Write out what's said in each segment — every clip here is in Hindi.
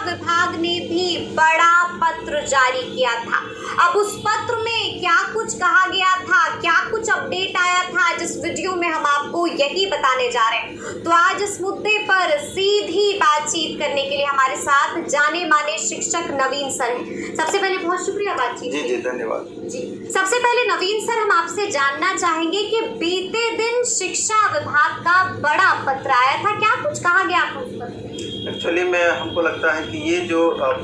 विभाग ने भी बड़ा पत्र जारी किया था। अब उस पत्र में क्या कुछ कहा गया था, क्या कुछ अपडेट आया था, जिस वीडियो में हम आपको यही बताने जा रहे हैं। तो आज इस मुद्दे पर सीधी बातचीत करने के लिए हमारे साथ जाने माने शिक्षक नवीन सर हैं। सबसे पहले बहुत शुक्रिया बातचीत जी धन्यवाद जी। सबसे पहले नवीन सर, हम आपसे जानना चाहेंगे कि बीते दिन शिक्षा विभाग का बड़ा पत्र आया था, क्या कुछ कहा गया था उस पत्र में? एक्चुअली में हमको लगता है कि ये जो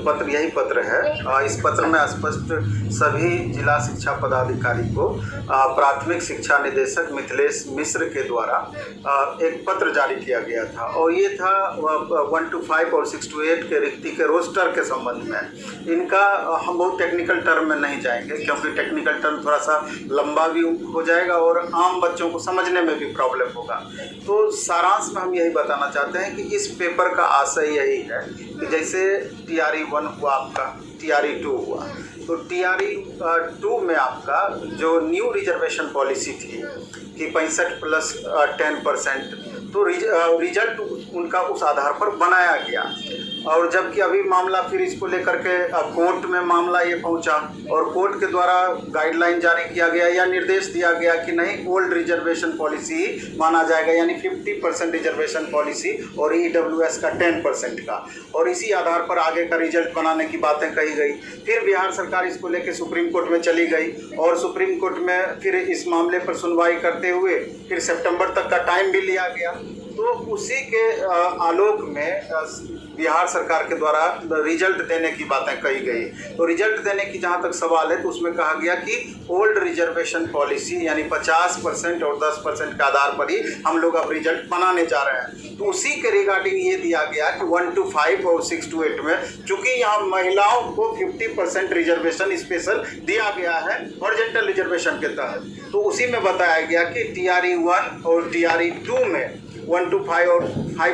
पत्र यही पत्र है। इस पत्र में स्पष्ट सभी जिला शिक्षा पदाधिकारी को प्राथमिक शिक्षा निदेशक मिथिलेश मिश्र के द्वारा एक पत्र जारी किया गया था और ये था 1 to 5 और 6 to 8 के रिक्ति के रोस्टर के संबंध में। इनका हम बहुत टेक्निकल टर्म में नहीं जाएंगे क्योंकि टेक्निकल टर्म थोड़ा सा लंबा भी हो जाएगा और आम बच्चों को समझने में भी प्रॉब्लम होगा। तो सारांश में हम यही बताना चाहते हैं कि इस पेपर का आशय यही है कि जैसे TRE 1 हुआ आपका, TRE 2 हुआ, तो TRE 2 में आपका जो न्यू रिजर्वेशन पॉलिसी थी कि 65+10%, तो रिजल्ट उनका उस आधार पर बनाया गया। और जबकि अभी मामला फिर इसको लेकर के कोर्ट में मामला ये पहुंचा और कोर्ट के द्वारा गाइडलाइन जारी किया गया या निर्देश दिया गया कि नहीं, ओल्ड रिजर्वेशन पॉलिसी माना जाएगा, यानी 50% रिजर्वेशन पॉलिसी और EWS का 10% का, और इसी आधार पर आगे का रिजल्ट बनाने की बातें कही गई। फिर बिहार सरकार इसको लेकर सुप्रीम कोर्ट में चली गई और सुप्रीम कोर्ट में फिर इस मामले पर सुनवाई करते हुए फिर सितंबर तक का टाइम भी लिया गया। तो उसी के आलोक में बिहार सरकार के द्वारा रिजल्ट देने की बातें कही गई। तो रिजल्ट देने की जहां तक सवाल है तो उसमें कहा गया कि ओल्ड रिजर्वेशन पॉलिसी यानी 50% और 10% के आधार पर ही हम लोग अब रिजल्ट बनाने जा रहे हैं। तो उसी के रिगार्डिंग ये दिया गया कि 1 to 5 और 6 to 8 में चूंकि यहाँ महिलाओं को 50% रिजर्वेशन स्पेशल दिया गया है हॉरिजॉन्टल रिजर्वेशन के तहत, तो उसी में बताया गया कि TRE 1 और TRE 2 में 1 to 5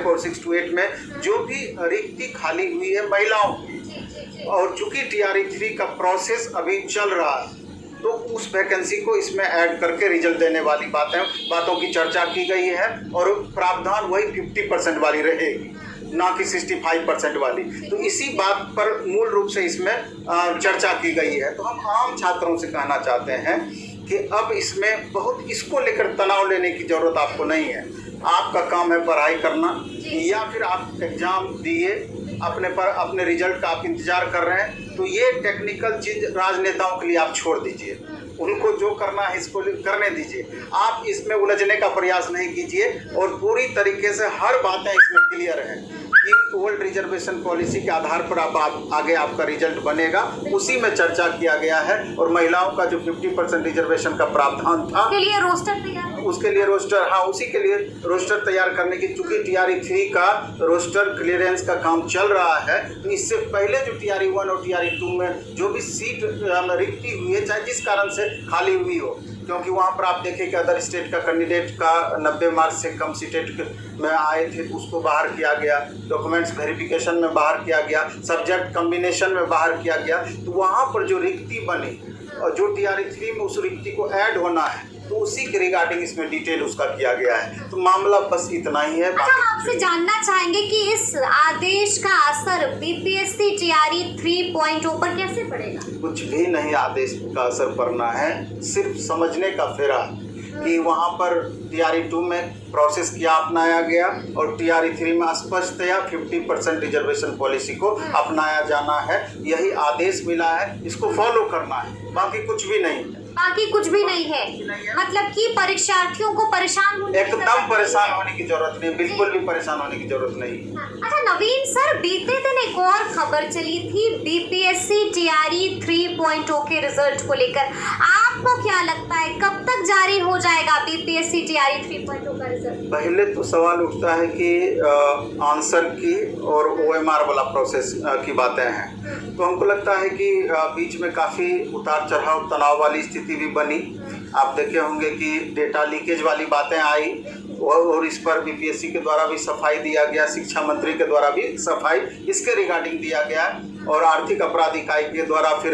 और 6 to 8 में जो भी रिक्ति खाली हुई है महिलाओं की, और चूंकि TRE 3 का प्रोसेस अभी चल रहा है तो उस वैकेंसी को इसमें ऐड करके रिजल्ट देने वाली बातों की चर्चा की गई है और प्रावधान वही 50% वाली रहेगी, ना कि 65% वाली। तो इसी बात पर मूल रूप से इसमें चर्चा की गई है। तो हम आम छात्रों से कहना चाहते हैं कि अब इसमें बहुत इसको लेकर तनाव लेने की जरूरत आपको नहीं है। आपका काम है पढ़ाई करना, या फिर आप एग्ज़ाम दिए अपने रिजल्ट का आप इंतज़ार कर रहे हैं, तो ये टेक्निकल चीज़ राजनेताओं के लिए आप छोड़ दीजिए, उनको जो करना है इसको करने दीजिए। आप इसमें उलझने का प्रयास नहीं कीजिए और पूरी तरीके से हर बातें इसमें क्लियर हैं कि ओल्ड रिजर्वेशन पॉलिसी के आधार पर आप आगे आपका रिजल्ट बनेगा, उसी में चर्चा किया गया है। और महिलाओं का जो 50% रिजर्वेशन का प्रावधान था उसके लिए रोस्टर तैयार, उसके लिए रोस्टर, हाँ उसी के लिए रोस्टर तैयार करने की, चूंकि TRE 3 का रोस्टर क्लियरेंस का काम चल रहा है, तो इससे पहले जो TRE 1 और TRE 2 में जो भी सीट रिक्ति हुई है, चाहे जिस कारण से खाली हुई हो, क्योंकि वहाँ पर आप देखें कि अदर स्टेट का कैंडिडेट का 90 मार्क्स से कम सीटेट में आए थे तो उसको बाहर किया गया, डॉक्यूमेंट्स वेरिफिकेशन में बाहर किया गया, सब्जेक्ट कम्बिनेशन में बाहर किया गया, तो वहाँ पर जो रिक्ति बनी और जो TRE 3 में उस रिक्ति को ऐड होना है, तो उसी के रिगार्डिंग इसमें डिटेल उसका किया गया है। तो मामला बस इतना ही है। अच्छा, हम आपसे जानना चाहेंगे कि इस आदेश का असर BPSC TRE 3.0 पर कैसे पड़ेगा? कुछ भी नहीं आदेश का असर पड़ना है, सिर्फ समझने का फेरा कि वहाँ पर TRE 2 में प्रोसेस क्या अपनाया गया और TRE 3 में स्पष्टतया 50% रिजर्वेशन पॉलिसी को अपनाया जाना है। यही आदेश मिला है, इसको फॉलो करना है, बाकी कुछ भी नहीं है। बाकी कुछ भी नहीं है, मतलब कि परीक्षार्थियों को परेशान होने एकदम परेशान होने की जरूरत नहीं, बिल्कुल भी परेशान होने की जरूरत नहीं। अच्छा नवीन सर, बीते दिन एक और खबर चली थी BPSC TRE 3.0 के रिजल्ट को लेकर, आपको क्या लगता है कब तक जारी हो जाएगा BPSC TRE 3.0 का रिजल्ट? पहले तो सवाल उठता है कि आंसर की और OMR वाला प्रोसेस की बातें हैं, तो हमको लगता है कि बीच में काफ़ी उतार चढ़ाव तनाव वाली स्थिति भी बनी। आप देखे होंगे कि डेटा लीकेज वाली बातें आई और इस पर BPSC के द्वारा भी सफाई दिया गया, शिक्षा मंत्री के द्वारा भी सफाई इसके रिगार्डिंग दिया गया और आर्थिक अपराध इकाई के द्वारा फिर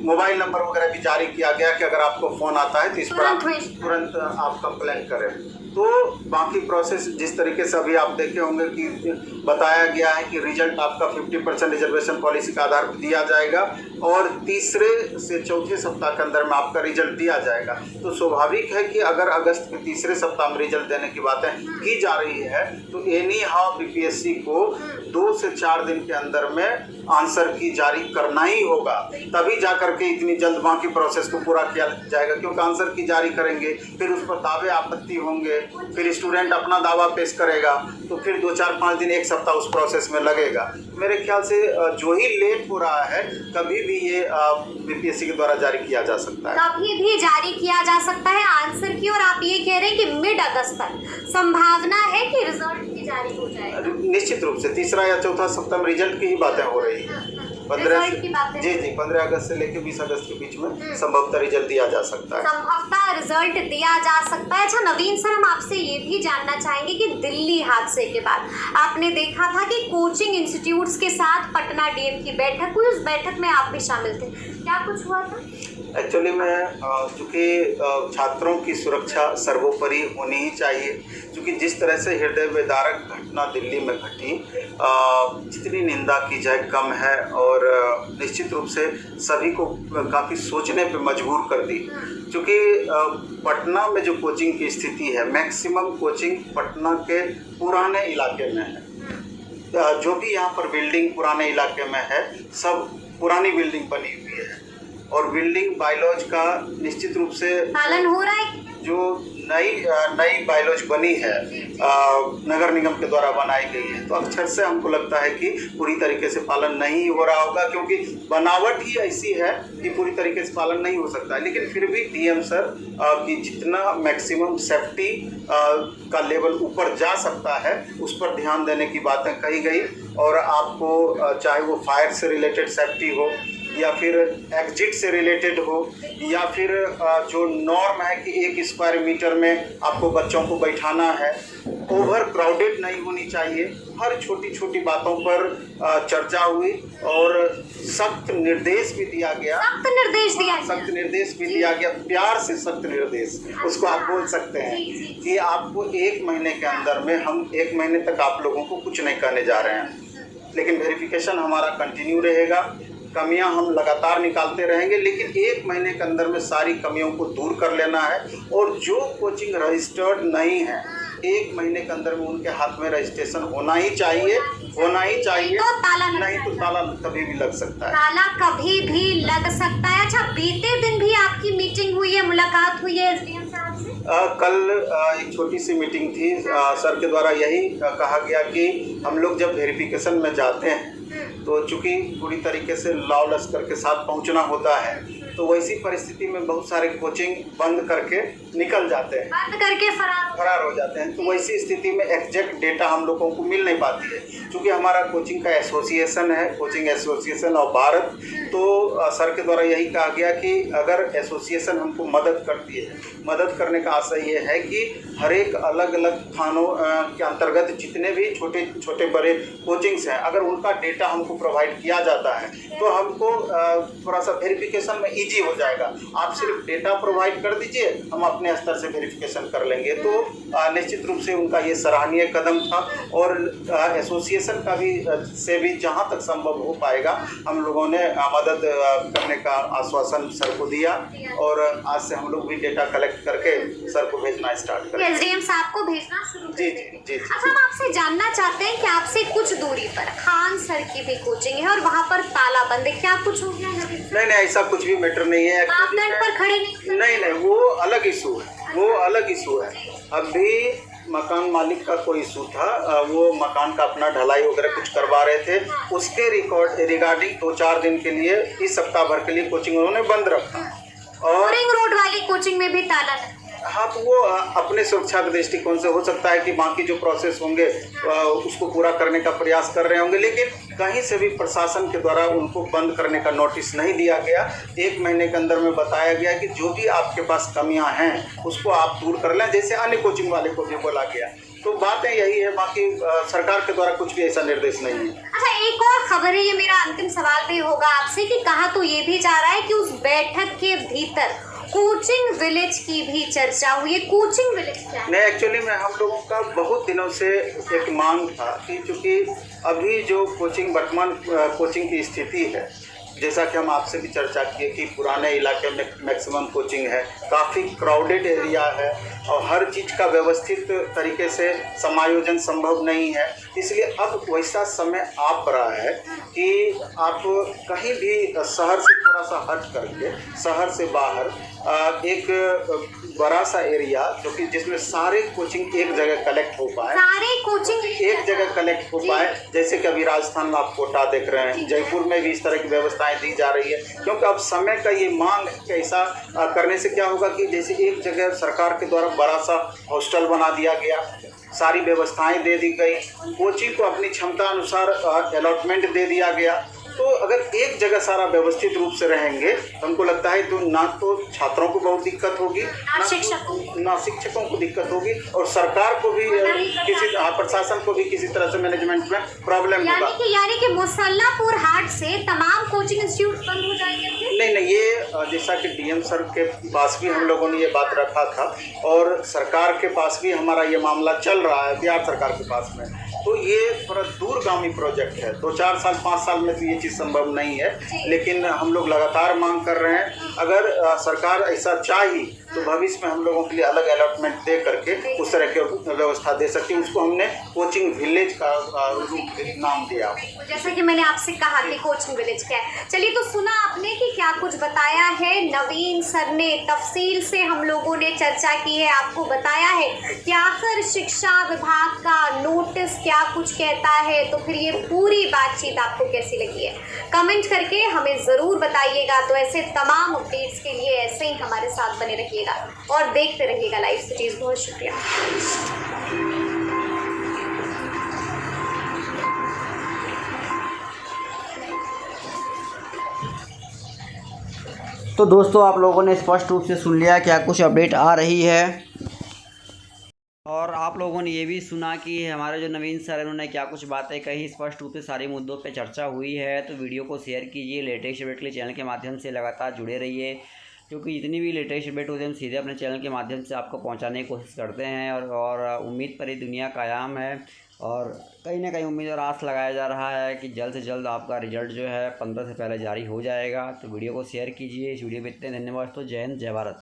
मोबाइल नंबर वगैरह भी जारी किया गया कि अगर आपको फ़ोन आता है तो इस पर तुरंत आप कंप्लेंट करें। तो बाकी प्रोसेस जिस तरीके से अभी आप देखे होंगे कि बताया गया है कि रिजल्ट आपका 50% रिजर्वेशन पॉलिसी के आधार पर दिया जाएगा और तीसरे से चौथे सप्ताह के अंदर में आपका रिजल्ट दिया जाएगा। तो स्वाभाविक है कि अगर अगस्त के तीसरे सप्ताह में रिजल्ट देने की बातें की जा रही है तो एनी हाउ बीपीएससी को 2 से 4 दिन के अंदर में आंसर की जारी करना ही होगा, तभी जाकर के इतनी जल्द बाकी प्रोसेस को पूरा किया जाएगा। क्योंकि आंसर की जारी करेंगे फिर उस पर दावे आपत्ति होंगे, फिर स्टूडेंट अपना दावा पेश करेगा, तो फिर 2, 4, 5 दिन 1 सप्ताह उस प्रोसेस में लगेगा। मेरे ख्याल से जो ही लेट हो रहा है कभी भी ये बीपीएससी के द्वारा जारी किया जा सकता है, कभी भी जारी किया जा सकता है आंसर की। और आप ये कह रहे हैं कि मिड अगस्त तक संभावना है कि रिजल्ट भी जारी हो जाएगा। निश्चित रूप से तीसरा या चौथा सप्ताह में रिजल्ट की ही बातें हो रही है। 15 अगस्त से लेकर 20 अगस्त के बीच में संभवतः रिजल्ट दिया जा सकता है। संभवतः रिजल्ट दिया जा सकता है। अच्छा नवीन सर, हम आपसे ये भी जानना चाहेंगे कि दिल्ली हादसे के बाद आपने देखा था कि कोचिंग इंस्टीट्यूट्स के साथ पटना डीएम की बैठक हुई, उस बैठक में आप भी शामिल थे, क्या कुछ हुआ था? एक्चुअली में चूँकि छात्रों की सुरक्षा सर्वोपरि होनी ही चाहिए, क्योंकि जिस तरह से हृदय विदारक घटना दिल्ली में घटी, जितनी निंदा की जाए कम है और निश्चित रूप से सभी को काफ़ी सोचने पे मजबूर कर दी। क्योंकि पटना में जो कोचिंग की स्थिति है, मैक्सिमम कोचिंग पटना के पुराने इलाके में है। जो भी यहाँ पर बिल्डिंग पुराने इलाके में है सब पुरानी बिल्डिंग बनी हुई है और बिल्डिंग बायलॉज का निश्चित रूप से पालन हो रहा है। जो नई बायलॉज बनी है नगर निगम के द्वारा बनाई गई है, तो अक्षर से हमको लगता है कि पूरी तरीके से पालन नहीं हो रहा होगा, क्योंकि बनावट ही ऐसी है कि पूरी तरीके से पालन नहीं हो सकता है। लेकिन फिर भी डीएम सर की जितना मैक्सिमम सेफ्टी का लेवल ऊपर जा सकता है उस पर ध्यान देने की बातें कही गई। और आपको चाहे वो फायर से रिलेटेड सेफ्टी हो या फिर एग्जिट से रिलेटेड हो या फिर जो नॉर्म है कि 1 स्क्वायर मीटर में आपको बच्चों को बैठाना है, ओवर क्राउडेड नहीं होनी चाहिए, हर छोटी छोटी बातों पर चर्चा हुई और सख्त निर्देश भी दिया गया। सख्त निर्देश भी दिया गया, प्यार से सख्त निर्देश उसको आप बोल सकते हैं कि आपको 1 महीने के अंदर में, हम 1 महीने तक आप लोगों को कुछ नहीं करने जा रहे हैं, लेकिन वेरिफिकेशन हमारा कंटिन्यू रहेगा, कमियां हम लगातार निकालते रहेंगे, लेकिन 1 महीने के अंदर में सारी कमियों को दूर कर लेना है। और जो कोचिंग रजिस्टर्ड नहीं है 1 महीने के अंदर में उनके हाथ में रजिस्ट्रेशन होना ही चाहिए। नहीं तो ताला कभी भी लग सकता है। ताला कभी भी लग सकता है। अच्छा, बीते दिन भी आपकी मीटिंग हुई है, मुलाकात हुई है एसडीएम साहब से? कल एक छोटी सी मीटिंग थी। सर के द्वारा यही कहा गया कि हम लोग जब वेरिफिकेशन में जाते हैं तो चूँकि पूरी तरीके से लाव लश्कर के साथ पहुंचना होता है, तो वैसी परिस्थिति में बहुत सारे कोचिंग बंद करके निकल जाते हैं, बंद करके फरार हो जाते हैं। तो वैसी स्थिति में एग्जैक्ट डेटा हम लोगों को मिल नहीं पाती है। क्योंकि हमारा कोचिंग का एसोसिएशन है, कोचिंग एसोसिएशन ऑफ भारत, तो सर के द्वारा यही कहा गया कि अगर एसोसिएशन हमको मदद करती है, मदद करने का आशय ये है कि हर एक अलग अलग थानों के अंतर्गत जितने भी छोटे छोटे बड़े कोचिंग्स हैं, अगर उनका डेटा हमको प्रोवाइड किया जाता है तो हमको थोड़ा सा वेरिफिकेशन में ईजी हो जाएगा। आप सिर्फ डेटा प्रोवाइड कर दीजिए, हम अपने स्तर से वेरिफिकेशन कर लेंगे। तो निश्चित रूप से उनका ये सराहनीय कदम था और एसोसिएशन का भी से भी जहाँ तक संभव हो पाएगा हम लोगों ने मदद करने का आश्वासन सर को दिया और आज से हम लोग भी डेटा कलेक्ट करके सर को भेजना स्टार्ट करेंगे। एसडीएम साहब को भेजना शुरू जी। अच्छा, हम आपसे जानना चाहते हैं कि आपसे कुछ दूरी पर खान सर की भी कोचिंग है और वहाँ पर ताला बंद है, क्या कुछ हो गया है? नहीं, ऐसा कुछ भी मैटर नहीं है। मापदंड पर खड़े नहीं, वो अलग इशू है। अभी मकान मालिक का कोई इशू था, वो मकान का अपना ढलाई वगैरह कुछ करवा रहे थे, उसके रिगार्डिंग 2-4 दिन के लिए, इस सप्ताह भर के लिए कोचिंग उन्होंने बंद रखा। और रिंग रोड वाली कोचिंग में भी ताला लगा। हाँ, तो वो अपने सुरक्षा के दृष्टिकोण से हो सकता है कि बाकी जो प्रोसेस होंगे उसको पूरा करने का प्रयास कर रहे होंगे, लेकिन कहीं से भी प्रशासन के द्वारा उनको बंद करने का नोटिस नहीं दिया गया। 1 महीने के अंदर में बताया गया कि जो भी आपके पास कमियां हैं उसको आप दूर कर लें, जैसे अन्य कोचिंग वाले को भी बोला गया। तो बातें यही है, बाकी सरकार के द्वारा कुछ भी ऐसा निर्देश नहीं है। अच्छा, एक और खबर है, ये मेरा अंतिम सवाल भी होगा आपसे कि कहा तो ये भी जा रहा है कि उस बैठक के भीतर कोचिंग विलेज की भी चर्चा हुई है। कोचिंग विलेज क्या है? नहीं, एक्चुअली में हम लोगों का बहुत दिनों से एक मांग था कि चूँकि अभी जो वर्तमान कोचिंग की स्थिति है, जैसा कि हम आपसे भी चर्चा किए कि पुराने इलाके में मैक्सिमम कोचिंग है, काफ़ी क्राउडेड एरिया है और हर चीज़ का व्यवस्थित तरीके से समायोजन संभव नहीं है। इसलिए अब वैसा समय आ रहा है कि आप कहीं भी शहर से थोड़ा सा हट करके, शहर से बाहर एक बड़ा सा एरिया जो कि जिसमें सारे कोचिंग एक जगह कलेक्ट हो पाए, सारे कोचिंग एक जगह कलेक्ट हो पाए। जैसे कि अभी राजस्थान में आप कोटा देख रहे हैं, जयपुर में भी इस तरह की व्यवस्थाएं दी जा रही है, क्योंकि अब समय का ये मांग कैसा करने से क्या होगा कि जैसे एक जगह सरकार के द्वारा बड़ा सा हॉस्टल बना दिया गया, सारी व्यवस्थाएं दे दी गई, कोचिंग को अपनी क्षमता अनुसार अलॉटमेंट दे दिया गया। तो अगर एक जगह सारा व्यवस्थित रूप से रहेंगे तो हमको लगता है तो ना तो छात्रों को बहुत दिक्कत होगी, ना शिक्षकों को दिक्कत होगी और सरकार को भी प्रशासन को भी किसी तरह से मैनेजमेंट में प्रॉब्लम होगा। यानी कि मुसल्लापुर हाट से तमाम कोचिंग इंस्टीट्यूट बंद हो जाएंगे? नहीं, ये जैसा कि डीएम सर के पास भी हम लोगों ने ये बात रखा था और सरकार के पास भी हमारा ये मामला चल रहा है, बिहार सरकार के पास में। तो ये थोड़ा दूरगामी प्रोजेक्ट है, 2-4 साल 5 साल में तो ये चीज़ संभव नहीं है, लेकिन हम लोग लगातार मांग कर रहे हैं। अगर सरकार ऐसा चाही तो भविष्य में हम लोगों के लिए अलग अलॉटमेंट दे करके उस तरह की व्यवस्था दे सकती है। उसको हमने कोचिंग विलेज का रूप नाम दिया। जैसा कि मैंने आपसे कहा कि कोचिंग विलेज क्या है, चलिए तो सुना आपने कि क्या कुछ बताया है नवीन सर ने, तफसील से हम लोगों ने चर्चा की है, आपको बताया है कि आखिर शिक्षा विभाग का नोटिस क्या कुछ कहता है। तो फिर ये पूरी बातचीत आपको कैसी लगी है कमेंट करके हमें ज़रूर बताइएगा। तो ऐसे तमाम अपडेट्स के लिए ऐसे ही हमारे साथ बने रहिएगा और देखते रहिएगा लाइव सिटीज। बहुत शुक्रिया। तो दोस्तों, आप लोगों ने स्पष्ट रूप से सुन लिया क्या कुछ अपडेट आ रही है और आप लोगों ने ये भी सुना कि हमारे जो नवीन सर हैं उन्होंने क्या कुछ बातें कही। स्पष्ट रूप से सारे मुद्दों पे चर्चा हुई है। तो वीडियो को शेयर कीजिए, लेटेस्ट अपडेट के लिए चैनल के माध्यम से लगातार जुड़े रहिए, क्योंकि जितनी भी लेटेस्ट अपडेट होती है हम सीधे अपने चैनल के माध्यम से आपको पहुंचाने की कोशिश करते हैं और उम्मीद पर ही दुनिया कायम है और कहीं ना कहीं उम्मीद और आस लगाया जा रहा है कि जल्द से जल्द आपका रिजल्ट जो है 15 से पहले जारी हो जाएगा। तो वीडियो को शेयर कीजिए। इस वीडियो में इतने धन्यवाद। तो जय हिंद, जय भारत।